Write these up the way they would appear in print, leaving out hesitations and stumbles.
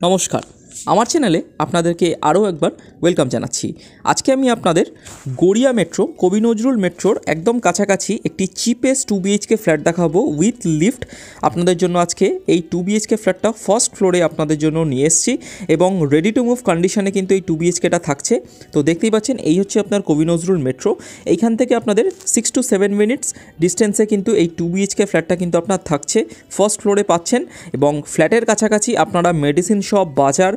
নমস্কার, আমার চ্যানেলে আপনাদেরকে আরও একবার ওয়েলকাম জানাচ্ছি। আজকে আমি আপনাদের গড়িয়া মেট্রো কবি নজরুল মেট্রোর একদম কাছাকাছি একটি চিপেস্ট 2 BHK ফ্ল্যাট দেখাবো উইথ লিফট। আপনাদের জন্য আজকে এই 2 BHK ফ্ল্যাটটা ফার্স্ট ফ্লোরে আপনাদের জন্য নিয়ে এসেছি এবং রেডি টু মুভ কন্ডিশনে কিন্তু এই 2 BHKটা থাকছে। তো দেখতেই পাচ্ছেন, এই হচ্ছে আপনার কবি নজরুল মেট্রো। এইখান থেকে আপনাদের 6 to 7 মিনিটস ডিস্টেন্সে কিন্তু এই 2 BHK ফ্ল্যাটটা কিন্তু আপনার থাকছে, ফার্স্ট ফ্লোরে পাচ্ছেন। এবং ফ্ল্যাটের কাছাকাছি আপনারা মেডিসিন শপ, বাজার,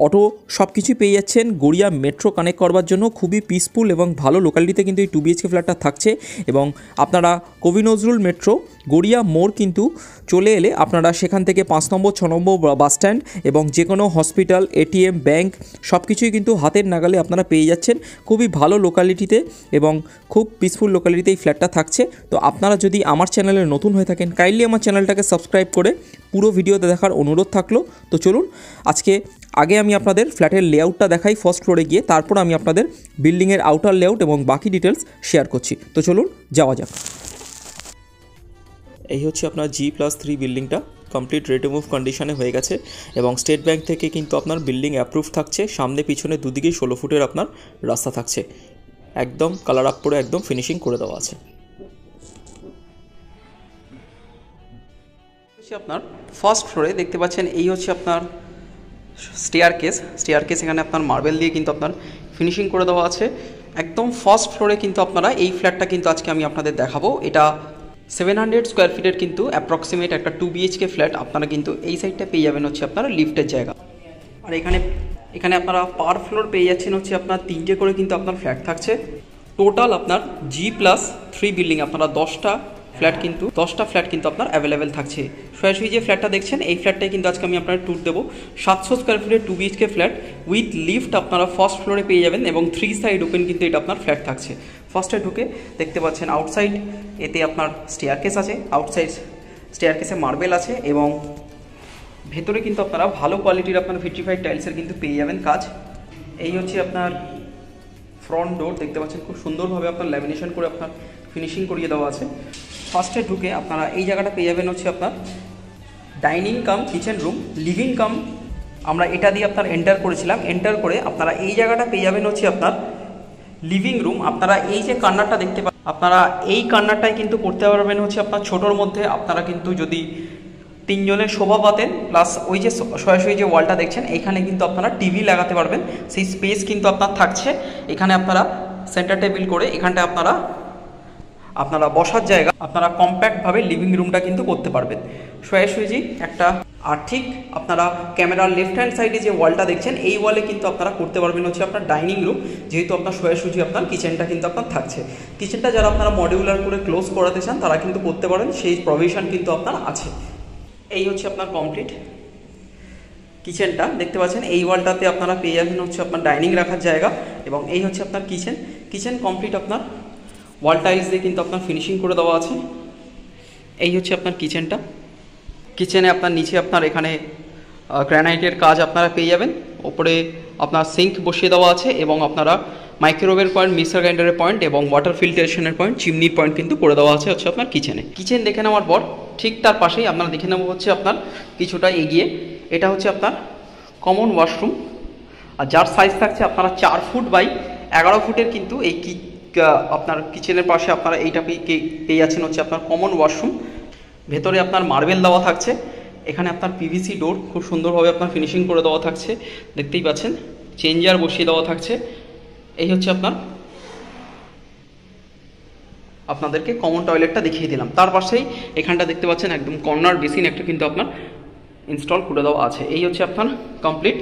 অটো সব কিছুই পেয়ে যাচ্ছেন। গড়িয়া মেট্রো কানেক্ট করবার জন্য খুবই পিসফুল এবং ভালো লোকালিটিতে কিন্তু এই 2 BHK ফ্ল্যাটটা থাকছে। এবং আপনারা কবি নজরুল মেট্রো গড়িয়া মোড় কিন্তু চলে এলে আপনারা সেখান থেকে 5 নম্বর 6 নম্বর বাস স্ট্যান্ড এবং যে কোনো হসপিটাল, এটিএম, ব্যাংক সব কিছুই কিন্তু হাতের নাগালে আপনারা পেয়ে যাচ্ছেন খুবই ভালো লোকালিটিতে এবং খুব পিসফুল লোকালিটিতে এই ফ্ল্যাটটা থাকছে। তো আপনারা যদি আমার চ্যানেলে নতুন হয়ে থাকেন, কাইন্ডলি আমার চ্যানেলটাকে সাবস্ক্রাইব করে পুরো ভিডিওতে দেখার অনুরোধ থাকলো। তো চলুন আজকে আগে আমি আপনাদের ফ্ল্যাটের লেআউটটা দেখাই ফার্স্ট ফ্লোরে গিয়ে, তারপর আমি আপনাদের বিল্ডিংয়ের আউটার লেআউট এবং বাকি ডিটেলস শেয়ার করছি। তো চলুন যাওয়া যাক। এই হচ্ছে আপনার G+3 বিল্ডিংটা কমপ্লিট রেডি মুভ কন্ডিশনে হয়ে গেছে এবং স্টেট ব্যাংক থেকে কিন্তু আপনার বিল্ডিং অ্যাপ্রুভ থাকছে। সামনে পিছনে দুদিকেই 16 ফুটের আপনার রাস্তা থাকছে, একদম কালার আপ করে একদম ফিনিশিং করে দেওয়া আছে। আপনার ফার্স্ট ফ্লোরে দেখতে পাচ্ছেন এই হচ্ছে আপনার স্টেয়ারকেস এখানে আপনার মার্বেল দিয়ে কিন্তু আপনার ফিনিশিং করে দেওয়া আছে। একদম ফার্স্ট ফ্লোরে কিন্তু আপনারা এই ফ্ল্যাটটা কিন্তু আজকে আমি আপনাদের দেখাবো। এটা 700 স্কোয়ার ফিটের কিন্তু অ্যাপ্রক্সিমেট একটা 2 BHK ফ্ল্যাট। আপনারা কিন্তু এই সাইডটা পেয়ে যাবেন হচ্ছে আপনারা লিফটের জায়গা। আর এখানে আপনারা পার ফ্লোর পেয়ে যাচ্ছেন হচ্ছে আপনার 3টে করে কিন্তু আপনার ফ্ল্যাট থাকছে। টোটাল আপনার G+3 বিল্ডিং আপনারা 10টা ফ্ল্যাট কিন্তু আপনার অ্যাভেলেবেল থাকছে। সরাসরি যে ফ্ল্যাটটা দেখছেন এই ফ্ল্যাটটাই কিন্তু আজকে আমি আপনার ট্যুর দেবো। 700 স্কোয়ার ফিটের 2 BHK ফ্ল্যাট উইথ লিফট আপনারা ফার্স্ট ফ্লোরে পেয়ে যাবেন এবং 3 সাইড ওপেন কিন্তু এটা আপনার ফ্ল্যাট থাকছে। ফার্স্টে ঢুকে দেখতে পাচ্ছেন আউটসাইড এতে আপনার স্টেয়ারকেস আছে, আউটসাইড স্টেয়ারকেসে মার্বেল আছে এবং ভেতরে কিন্তু আপনারা ভালো কোয়ালিটির আপনার ভিট্রিফাইড টাইলসের কিন্তু পেয়ে যাবেন কাজ। এই হচ্ছে আপনার ফ্রন্ট ডোর, দেখতে পাচ্ছেন খুব সুন্দরভাবে আপনার ল্যামিনেশন করে আপনার ফিনিশিং করিয়ে দেওয়া আছে। ফার্স্টে ঢুকে আপনারা এই জায়গাটা পেয়ে যাবেন হচ্ছে আপনার ডাইনিং কাম কিচেন রুম, লিভিং কাম। আমরা এটা দিয়ে আপনার এন্টার করেছিলাম, এন্টার করে আপনারা এই জায়গাটা পেয়ে যাবেন হচ্ছে আপনার লিভিং রুম। আপনারা এই যে কর্নারটা দেখতে পাচ্ছেন, আপনারা এই কর্নারটাই কিন্তু করতে পারবেন হচ্ছে আপনার ছোটোর মধ্যে। আপনারা কিন্তু যদি 3 জনের শোভা পাতেন, প্লাস ওই যে সরাসরি যে ওয়ালটা দেখছেন এইখানে কিন্তু আপনারা টিভি লাগাতে পারবেন, সেই স্পেস কিন্তু আপনার থাকছে। এখানে আপনারা সেন্টার টেবিল করে এখানটা আপনারা বসার জায়গা আপনারা কম্প্যাক্টভাবে লিভিং রুমটা কিন্তু করতে পারবেন সরাসরি একটা। আর ঠিক আপনারা ক্যামেরার লেফট হ্যান্ড সাইডে যে ওয়ালটা দেখছেন এই ওয়ালে কিন্তু আপনারা করতে পারবেন হচ্ছে আপনার ডাইনিং রুম, যেহেতু আপনার সরাসরি আপনার কিচেনটা কিন্তু আপনার থাকছে। কিচেনটা যারা আপনারা মডিউলার করে ক্লোজ করাতে চান তারা কিন্তু করতে পারেন, সেই প্রভিশন কিন্তু আপনার আছে। এই হচ্ছে আপনার কমপ্লিট কিচেনটা, দেখতে পাচ্ছেন এই ওয়ালটাতে আপনারা পেয়ে যাবেন হচ্ছে আপনার ডাইনিং রাখার জায়গা এবং এই হচ্ছে আপনার কিচেন কমপ্লিট আপনার ওয়াল টাইলস দিয়ে কিন্তু আপনার ফিনিশিং করে দেওয়া আছে। এই হচ্ছে আপনার কিচেনে আপনার নিচে আপনার এখানে গ্রানাইটের কাজ আপনারা পেয়ে যাবেন। ওপরে আপনার সিঙ্ক বসিয়ে দেওয়া আছে এবং আপনারা মাইক্রোওয়েভের পয়েন্ট, মিক্সার গ্রাইন্ডারের পয়েন্ট এবং ওয়াটার ফিল্টারেশনের পয়েন্ট, চিমনির পয়েন্ট কিন্তু করে দেওয়া আছে হচ্ছে আপনার কিচেন দেখে নেওয়ার পর ঠিক তার পাশেই আপনারা দেখে নেবো হচ্ছে আপনার কিছুটা এগিয়ে এটা হচ্ছে আপনার কমন ওয়াশরুম। আর যার সাইজ থাকছে আপনারা 4 ফুট বাই 11 ফুটের কিন্তু এই আপনার কিচেনের পাশে আপনারা এইটা পেয়ে যাচ্ছেন হচ্ছে আপনার কমন ওয়াশরুম। ভেতরে আপনার মার্বেল দেওয়া থাকছে, এখানে আপনার পিভিসি ডোর খুব সুন্দরভাবে আপনার ফিনিশিং করে দেওয়া থাকছে, দেখতেই পাচ্ছেন চেঞ্জার বসিয়ে দেওয়া থাকছে। এই হচ্ছে আপনাদেরকে কমন টয়লেটটা দেখিয়ে দিলাম। তার পাশেই এখানটা দেখতে পাচ্ছেন একদম কর্নার বেসিন একটা কিন্তু আপনার ইনস্টল করে দেওয়া আছে। এই হচ্ছে আপনার কমপ্লিট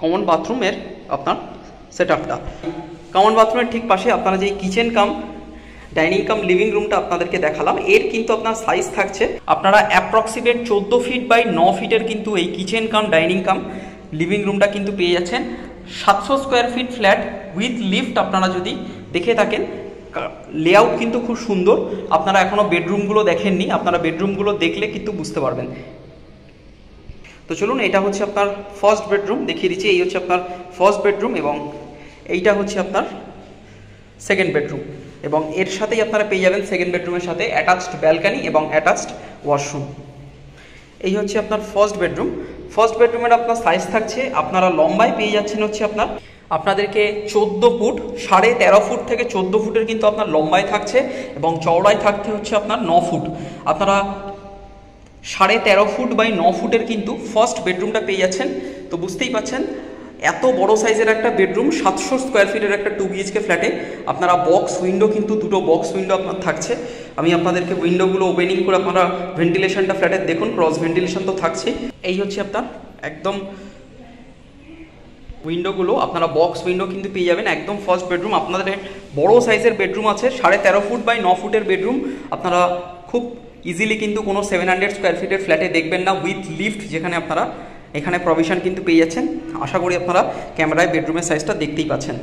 কমন বাথরুমের আপনার সেট আপটা। কমন বাথরুমের ঠিক পাশে আপনারা যে কিচেন কাম ডাইনিং কাম লিভিং রুমটা আপনাদেরকে দেখালাম, এর কিন্তু আপনার সাইজ থাকছে আপনারা অ্যাপ্রক্সিমেট 14 ফিট বাই 9 ফিটের কিন্তু এই কিচেন কাম ডাইনিং কাম লিভিং রুমটা কিন্তু পেয়ে যাচ্ছেন। 700 square feet flat with lift. আপনারা যদি দেখে থাকেন লেআউট কিন্তু খুব সুন্দর। আপনারা এখনও বেডরুমগুলো দেখেননি, আপনারা বেডরুমগুলো দেখলে কিন্তু বুঝতে পারবেন। তো চলুন, এটা হচ্ছে আপনার ফার্স্ট বেডরুম দেখিয়ে দিচ্ছি। এই হচ্ছে আপনার ফার্স্ট বেডরুম এবং এইটা হচ্ছে আপনার সেকেন্ড বেডরুম এবং এর সাথেই আপনারা পেয়ে যাবেন সেকেন্ড বেডরুমের সাথে অ্যাটাচড ব্যালকানি এবং অ্যাটাচড ওয়াশরুম। এই হচ্ছে আপনার ফার্স্ট বেডরুম। ফার্স্ট বেডরুমের আপনার সাইজ থাকছে, আপনারা লম্বায় পেয়ে যাচ্ছেন হচ্ছে আপনাদেরকে 14 ফুট, 13.5 ফুট থেকে 14 ফুটের কিন্তু আপনার লম্বায় থাকছে এবং চওড়ায় থাকতে হচ্ছে আপনার 9 ফুট। আপনারা 13.5 ফুট বাই 9 ফুটের কিন্তু ফার্স্ট বেডরুমটা পেয়ে যাচ্ছেন। তো বুঝতেই পাচ্ছেন এত বড় সাইজের একটা বেডরুম, 700 স্কোয়ার ফিটের একটা 2 BHK ফ্ল্যাটে আপনারা বক্স উইন্ডো কিন্তু দুটো বক্স উইন্ডো আপনার থাকছে। আমি আপনাদেরকে উইন্ডোগুলো ওপেনিং করে আপনারা ভেন্টিলেশনটা ফ্ল্যাটের দেখুন, ক্রস ভেন্টিলেশন তো থাকছে। এই হচ্ছে আপনার একদম উইন্ডোগুলো, আপনারা বক্স উইন্ডো কিন্তু পেয়ে যাবেন। একদম ফার্স্ট বেডরুম, আপনাদের বড় সাইজের বেডরুম আছে, 13.5 ফুট বাই 9 ফুটের বেডরুম। আপনারা খুব ইজিলি কিন্তু কোনো 700 স্কোয়ার ফিটের ফ্ল্যাটে দেখবেন না উইথ লিফট, যেখানে আপনারা এখানে প্রভিশন কিন্তু পেয়ে যাচ্ছেন। আশা করি আপনারা ক্যামেরায় বেডরুমের সাইজটা দেখতেই পাচ্ছেন।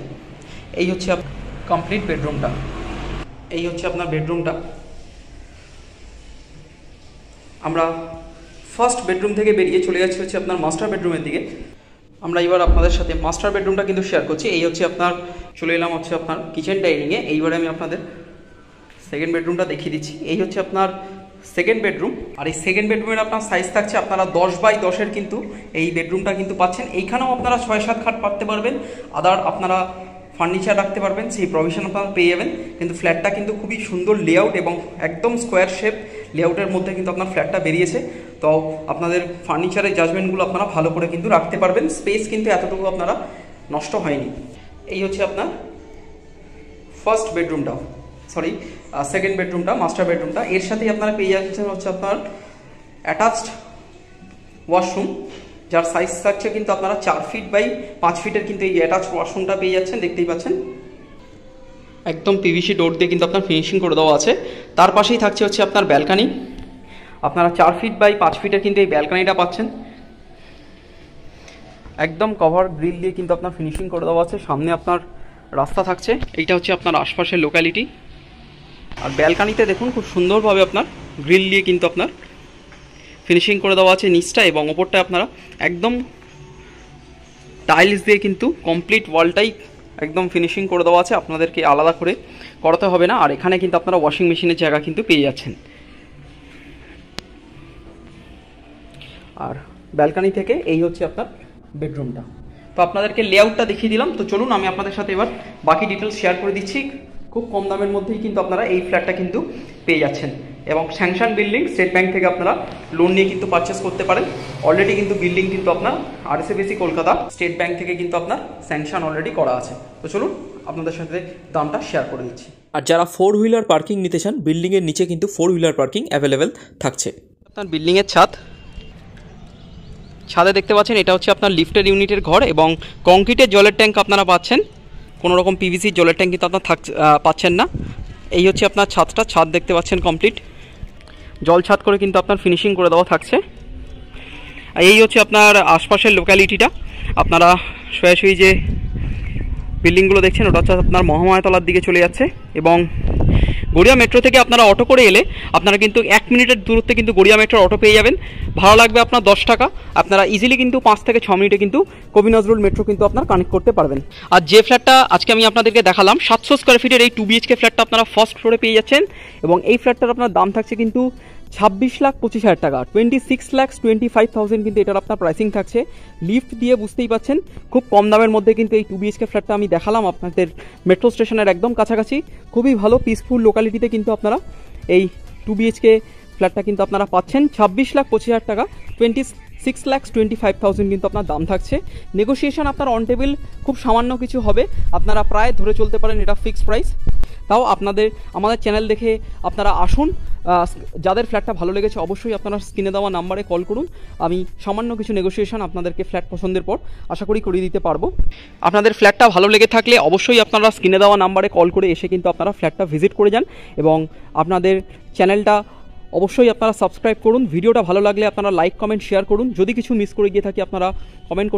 এই হচ্ছে কমপ্লিট বেডরুমটা, এই হচ্ছে আপনার বেডরুমটা। আমরা ফার্স্ট বেডরুম থেকে বেরিয়ে চলে যাচ্ছি হচ্ছে আপনার মাস্টার বেডরুমের দিকে। আমরা এবার আপনাদের সাথে মাস্টার বেডরুমটা কিন্তু শেয়ার করছি। এই হচ্ছে আপনার, চলে এলাম হচ্ছে আপনার কিচেন ডাইনিংয়ে। এইবারে আমি আপনাদের সেকেন্ড বেডরুমটা দেখিয়ে দিচ্ছি। এই হচ্ছে আপনার সেকেন্ড বেডরুম, আর এই সেকেন্ড বেডরুমের আপনার সাইজ থাকছে আপনারা 10 বাই 10-এর কিন্তু এই বেডরুমটা কিন্তু পাচ্ছেন। এইখানেও আপনারা 6-7 খাট পাততে পারবেন, আদার আপনারা ফার্নিচার রাখতে পারবেন, সেই প্রভিশন আপনারা পেয়ে যাবেন। কিন্তু ফ্ল্যাটটা কিন্তু খুবই সুন্দর লেআউট এবং একদম স্কোয়ার শেপ লেআউটের মধ্যে কিন্তু আপনার ফ্ল্যাটটা বেরিয়েছে। তো আপনাদের ফার্নিচারের জাজমেন্টগুলো আপনারা ভালো করে কিন্তু রাখতে পারবেন, স্পেস কিন্তু এতটুকু আপনারা নষ্ট হয়নি। এই হচ্ছে আপনার ফার্স্ট বেডরুমটা, সরি সেকেন্ড বেডরুমটা, মাস্টার বেডরুমটা। এর সাথেই আপনারা পেয়ে যাচ্ছেন হচ্ছে আপনার অ্যাটাচড ওয়াশরুম, যার সাইজ থাকছে কিন্তু আপনারা 4 ফিট বাই 5 ফিটের কিন্তু এই অ্যাটাচ ওয়াশরুমটা পেয়ে যাচ্ছেন, দেখতেই পাচ্ছেন। একদম পিভিসি ডোর দিয়ে কিন্তু আপনার ফিনিশিং করে দেওয়া আছে। তার পাশেই থাকছে হচ্ছে আপনার ব্যালকানি, আপনারা 4 ফিট বাই 5 ফিটের কিন্তু এই ব্যালকানিটা পাচ্ছেন। একদম কভার গ্রিল দিয়ে কিন্তু আপনার ফিনিশিং করে দেওয়া আছে। সামনে আপনার রাস্তা থাকছে, এইটা হচ্ছে আপনার আশপাশের লোকালিটি। আর ব্যালকানিতে দেখুন খুব সুন্দরভাবে আপনার গ্রিল দিয়ে কিন্তু আপনার ফিনিশিং করে দেওয়া আছে নিচটা, এবং ওপরটা আপনারা একদম টাইলস দিয়ে কিন্তু কমপ্লিট ওয়ালটাই একদম ফিনিশিং করে দেওয়া আছে, আপনাদেরকে আলাদা করে করাতে হবে না। আর এখানে কিন্তু আপনারা ওয়াশিং মেশিনের জায়গা কিন্তু পেয়ে যাচ্ছেন। আর ব্যালকানি থেকে এই হচ্ছে আপনার বেডরুমটা। তো আপনাদেরকে লেআউটটা দেখিয়ে দিলাম। তো চলুন আমি আপনাদের সাথে এবার বাকি ডিটেলস শেয়ার করে দিচ্ছি। খুব কম দামের মধ্যেই কিন্তু আপনারা এই ফ্ল্যাটটা কিন্তু পেয়ে যাচ্ছেন, এবং স্যাংশন বিল্ডিং, স্টেট ব্যাংক থেকে আপনারা লোন নিয়ে কিন্তু পারচেস করতে পারেন। অলরেডি কিন্তু বিল্ডিং কিন্তু আপনার RSFBC কলকাতা স্টেট ব্যাংক থেকে কিন্তু আপনার স্যাংশন অলরেডি করা আছে। তো চলুন আপনাদের সাথে দামটা শেয়ার করে দিচ্ছি। আর যারা 4 হুইলার পার্কিং নিতে চান, বিল্ডিংয়ের নিচে কিন্তু 4 হুইলার পার্কিং অ্যাভেলেবেল থাকছে। আপনার বিল্ডিংয়ের ছাদে দেখতে পাচ্ছেন, এটা হচ্ছে আপনার লিফটের ইউনিটের ঘর, এবং কংক্রিটের জলের ট্যাঙ্ক আপনারা পাচ্ছেন। কোনো রকম PVC জলের ট্যাঙ্ক কিন্তু আপনার পাচ্ছেন না। এই হচ্ছে আপনার ছাদ দেখতে পাচ্ছেন কমপ্লিট জল ছাদ করে কিন্তু আপনার ফিনিশিং করে দেওয়া থাকছে। আর এই হচ্ছে আপনার আশপাশের লোকালিটিটা। আপনারা সোজাসুজি যে বিল্ডিংগুলো দেখছেন ওটা হচ্ছে আপনার মহামায়াতলার দিকে চলে যাচ্ছে, এবং গড়িয়া মেট্রো থেকে আপনারা অটো করে এলে আপনারা কিন্তু 1 মিনিটের দূরত্বে কিন্তু গড়িয়া মেট্রোর অটো পেয়ে যাবেন। ভাড়া লাগবে আপনার 10 টাকা। আপনারা ইজিলি কিন্তু 5 থেকে 6 মিনিটে কিন্তু কবি নজরুল মেট্রো কিন্তু আপনার কানেক্ট করতে পারবেন। আর যে ফ্ল্যাটটা আজকে আমি আপনাদেরকে দেখালাম 700 স্কোয়ার ফিটের এই 2 BHK ফ্ল্যাটটা আপনারা ফার্স্ট ফ্লোরে পেয়ে যাচ্ছেন, এবং এই ফ্ল্যাটটার আপনার দাম থাকছে কিন্তু 26,25,000 টাকা, 26,25,000 কিন্তু এটার আপনার প্রাইসিং থাকছে। লিফট দিয়ে বুঝতেই পাচ্ছেন খুব কম দামের মধ্যে কিন্তু এই 2 BHK ফ্ল্যাটটা আমি দেখালাম আপনাদের মেট্রো স্টেশনের একদম কাছাকাছি, খুবই ভালো পিসফুল লোকালিটিতে কিন্তু আপনারা এই 2 BHK ফ্ল্যাটটা কিন্তু আপনারা পাচ্ছেন 26,25,000 টাকা, 26,25,000 কিন্তু আপনার দাম থাকছে। নেগোসিয়েশন আপনার অন টেবিল খুব সামান্য কিছু হবে, আপনারা প্রায় ধরে চলতে পারেন এটা ফিক্সড প্রাইস। তাও আমাদের চ্যানেল দেখে আপনারা আসুন, যাদের ফ্ল্যাটটা ভালো লেগেছে অবশ্যই আপনারা স্ক্রিনে দেওয়া নাম্বারে কল করুন। আমি সামান্য কিছু নেগোসিয়েশন আপনাদেরকে ফ্ল্যাট পছন্দের পর আশা করি করিয়ে দিতে পারবো। আপনাদের ফ্ল্যাটটা ভালো লেগে থাকলে অবশ্যই আপনারা স্ক্রিনে দেওয়া নাম্বারে কল করে এসে কিন্তু আপনারা ফ্ল্যাটটা ভিজিট করে যান, এবং আপনাদের চ্যানেলটা অবশ্যই আপনারা সাবস্ক্রাইব করুন। ভিডিওটা ভালো লাগলে আপনারা লাইক কমেন্ট শেয়ার করুন। যদি কিছু মিস করে গিয়ে থাকি আপনারা কমেন্ট